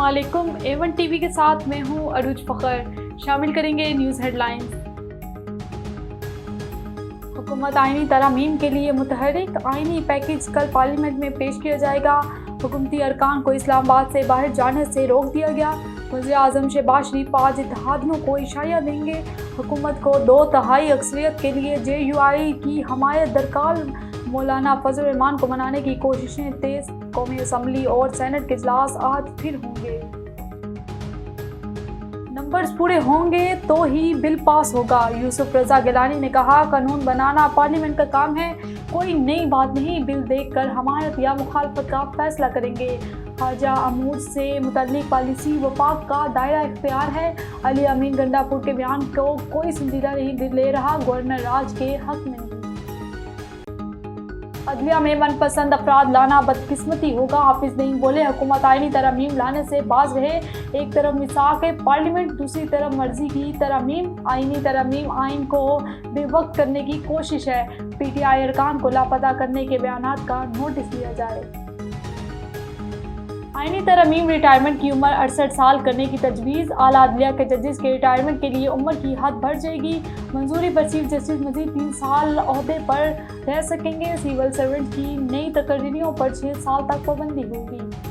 अस्सलामुअलैकुम A1 TV के साथ मैं हूं अरूज फखर। शामिल करेंगे न्यूज़ हेडलाइंस। हुकूमत आईनी तरामीम के लिए मुतहरिक आईनी पैकेज कल पार्लियामेंट में पेश किया जाएगा। हुकूमती अरकान को इस्लामाबाद से बाहर जाने से रोक दिया गया। वज़ीर आज़म शहबाज शरीफ आज इत्तेहादियों को इशारा देंगे। हुकूमत को 2/3 अक्सरियत के लिए JUI की हमायत दरकार। मौलाना फजल रहमान को मनाने की कोशिशें तेज। कौमी असम्बली और सेनेट के इजलास आज फिर होंगे। नंबर्स पूरे होंगे तो ही बिल पास होगा। यूसुफ रजा गिलानी ने कहा, कानून बनाना पार्लियामेंट का काम है, कोई नई बात नहीं। बिल देखकर हमायत या मुखालफत का फैसला करेंगे। ख्वाजा अमूर से मुतल्लिक पॉलिसी वफाक का दायरा इख्तियार है। अली अमीन गंडापुर के बयान को कोई संजीदा नहीं ले रहा। गवर्नर राज के हक में नहीं। अदलिया में मनपसंद अफराद लाना बदकिस्मती होगा। हाफिज नईम बोले, हुकूमत आईनी तरामीम लाने से बाज रहे। एक तरफ मिसाक पार्लियामेंट, दूसरी तरफ मर्जी की तरामीम। आईनी तरामीम आइन को बेवक्त करने की कोशिश है। PTI अरकान को लापता करने के बयानात का नोटिस लिया जाए। आईनी तरमीम रिटायरमेंट की उम्र 68 साल करने की तजवीज़। आला अदलिया के जजेस के रिटायरमेंट के लिए उम्र की हद बढ़ जाएगी। मंजूरी पर चीफ जस्टिस मजीद 3 साल ओहदे पर रह सकेंगे। सिविल सर्वेंट की नई तकरीरियों पर 6 साल तक पाबंदी होगी।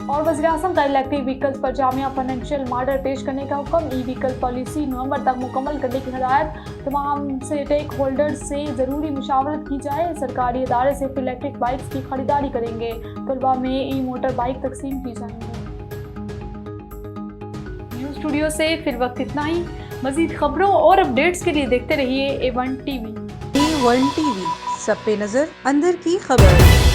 और वज़ीर आज़म का इलेक्ट्रिक व्हीकल्स पर जामिया फाइनेंशियल मॉडल पेश करने का हुक्म। ई व्हीकल पॉलिसी नवंबर तक मुकम्मल करने की हिदायत। तमाम स्टेक होल्डर्स से ज़रूरी मुशावरत की जाए। सरकारी इदारे सिर्फ इलेक्ट्रिक बाइक्स की खरीदारी करेंगे। तलबा में ई मोटर बाइक तकसीम की जाएंगी। न्यूज़ स्टूडियो से फिर वक्त इतना ही। मज़ीद खबरों और अपडेट्स के लिए देखते रहिए A1 टीवी। A1 टीवी, सब पे नजर, अंदर की खबर।